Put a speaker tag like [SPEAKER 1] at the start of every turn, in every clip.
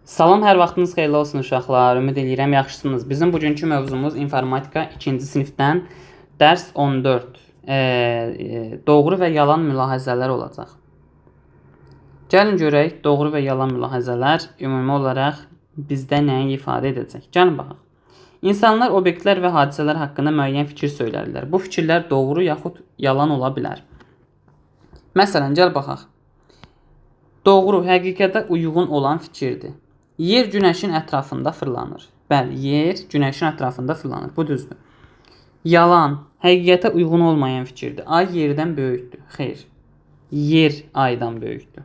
[SPEAKER 1] Salam, hər vaxtınız xeyirli olsun uşaqlar. Ümid edirəm yaxşısınız. Bizim bugünkü mövzumuz informatika 2-ci sinifdən dərs 14. Doğru və yalan mülahizələr olacaq. Gəlin görək, doğru və yalan mülahizələr ümumi olaraq bizdə nəyi ifadə edəcək? Gəlin baxaq. İnsanlar, obyektlər və hadisələr haqqında müəyyən fikir söylərlər. Bu fikirlər doğru yaxud yalan ola bilər. Məsələn, gəl baxaq. Doğru, həqiqətə uyğun olan fikirdir. Yer günəşin ətrafında fırlanır. Bəli, yer günəşin ətrafında fırlanır. Bu düzdür. Yalan, həqiqətə uyğun olmayan fikirdir. Ay yerdən böyükdür. Xeyr. Yer aydan böyükdür.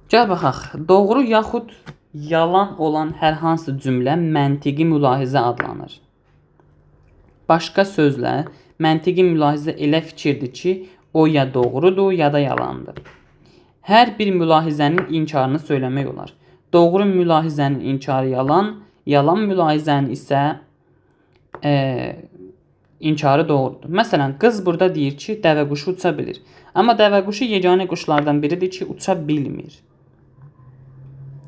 [SPEAKER 1] Gəl baxaq. Doğru yaxud yalan olan hər hansı cümlə məntiqi mülahizə adlanır. Başqa sözlə, məntiqi mülahizə elə fikirdir ki, o ya doğrudur, ya da yalandır. Hər bir mülahizənin inkarını söyləmək olar. Doğru mülahizənin inkarı yalan, yalan mülahizənin isə inkarı doğrudur. Məsələn, qız burada deyir ki, dəvə quşu uça bilir. Amma dəvə quşu yeganə quşlardan biridir ki, uça bilmir.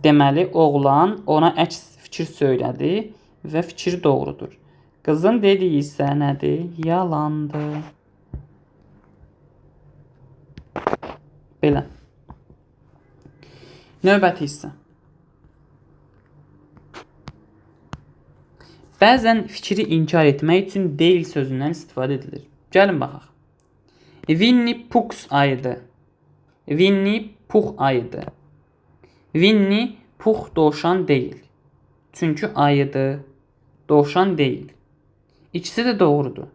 [SPEAKER 1] Deməli, oğlan ona əks fikir söylədi və fikir doğrudur. Qızın dediyi isə nədir? Yalandır. Belə. Növbəti hissə. Bəzən fikri inkar etmək üçün deyil sözündən istifadə edilir. Gəlin baxaq. Winnie Pooh ayıdır. Winnie Pooh ayıdır. Winnie Pooh dovşan deyil. Çünki ayıdır, dovşan deyil. İkisi də doğrudur.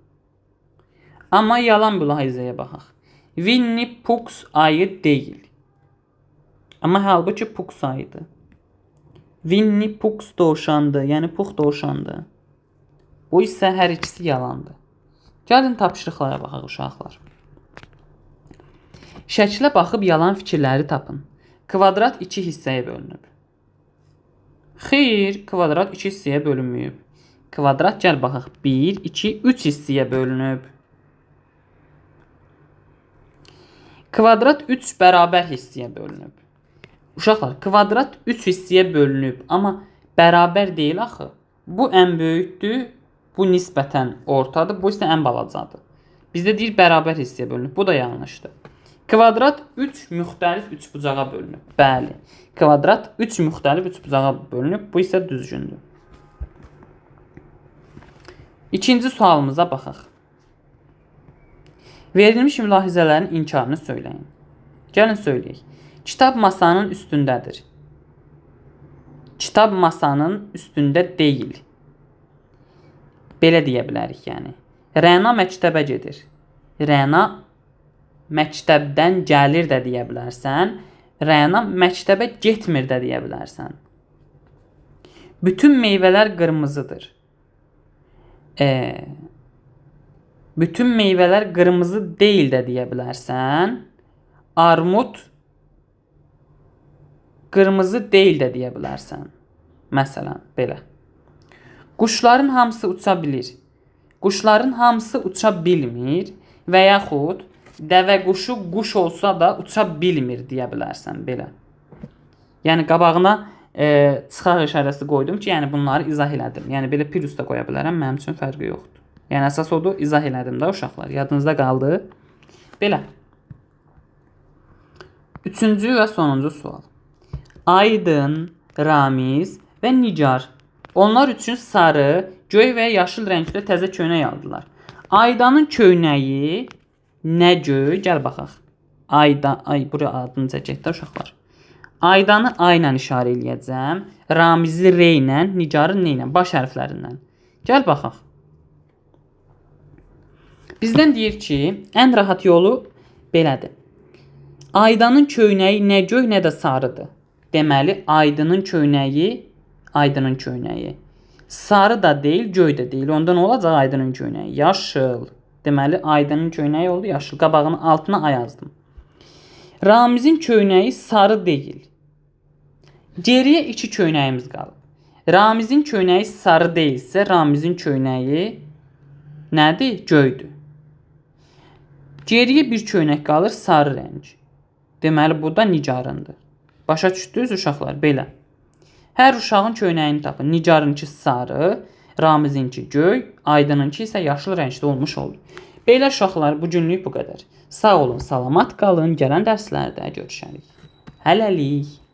[SPEAKER 1] Amma yalan mülahizəyə baxaq. Winnie Pooh ayı deyil. Amma halbuki Pooh ayıdır. Winnie Pooh dovşandır, yəni Pooh dovşandır. Bu isə hər ikisi yalandır. Gəlin tapşırıqlara baxaq uşaqlar. Şəklə baxıb yalan fikirləri tapın. Kvadrat 2 hissəyə bölünüb. Xeyr, kvadrat 2 hissəyə bölünməyib. Kvadrat gəl baxaq 1, 2, 3 hissəyə bölünüb. Kvadrat 3 bərabər hissəyə bölünüb. Uşaqlar, kvadrat 3 hissəyə bölünüb, amma bərabər deyil axı. Bu ən böyükdür, bu nisbətən ortadır, bu isə ən balacadır. Bizdə deyir bərabər hissəyə bölünüb, bu da yanlışdır. Kvadrat 3 müxtəlif üçbucağa bölünüb. Bəli, kvadrat 3 müxtəlif üçbucağa bölünüb, bu isə düzgündür. İkinci sualımıza baxaq. Verilmiş mülahizələrin inkarını söyləyin. Gəlin söyləyək. Kitab masanın üstündədir. Kitab masanın üstündə deyil. Belə deyə bilərik, yəni. Rəna məktəbə gedir. Rəna məktəbdən gəlir də deyə bilərsən. Rəna məktəbə getmir də deyə bilərsən. Bütün meyvələr qırmızıdır. Bütün meyvələr qırmızı deyil də deyə bilərsən. Armud qırmızı deyil də deyə bilərsən. Məsələn, belə. Quşların hamısı uça bilir. Quşların hamısı uça bilmir və yaxud dəvə quşu quş olsa da uça bilmir deyə bilərsən, belə. Yəni, qabağına çıxaq işarəsi qoydum ki, yəni bunları izah elədim. Yəni, belə plus da qoya bilərəm, mənim üçün fərqi yoxdur. Yəni, əsas odur, izah elədim də uşaqlar. Yadınızda qaldı. Belə. Üçüncü və sonuncu sual. Aydın, Ramiz və Nigar. Onlar üçün sarı, göy və yaşıl rəngdə təzə köynək aldılar. Aydanın köynəyi nə göy? Gəl baxaq. Bura adını çəkək də uşaqlar. Aydanı A ilə işarə eləyəcəm. Ramizi R ilə, Nigarı N ilə, baş hərflərindən. Gəl baxaq. Bizdən deyir ki, ən rahat yolu belədir. Aydanın köynəyi nə göy, nə də sarıdır. Deməli, Aydının köynəyi. Sarı da deyil, göy də deyil. Onda nə olacaq Aydının köynəyi? Yaşıl. Deməli, Aydının köynəyi oldu yaşıl. Qabağının altına A yazdım. Ramizin köynəyi sarı deyil. Geriyə 2 köynəyimiz qalıb. Ramizin köynəyi sarı deyilsə, Ramizin köynəyi nədir? Göydür. Geriyə bir köynək qalır sarı rəng. Deməli, bu da Nigarındır. Başa düşdünüz uşaqlar? Belə. Hər uşağın köynəyini tapın. Nigarınki sarı, Ramizinki göy, Aydınınki isə yaşıl rəngdə olmuş olur. Belə uşaqlar, bu günlük bu qədər. Sağ olun, salamat qalın. Gələn dərslərdə görüşərik. Hələlik.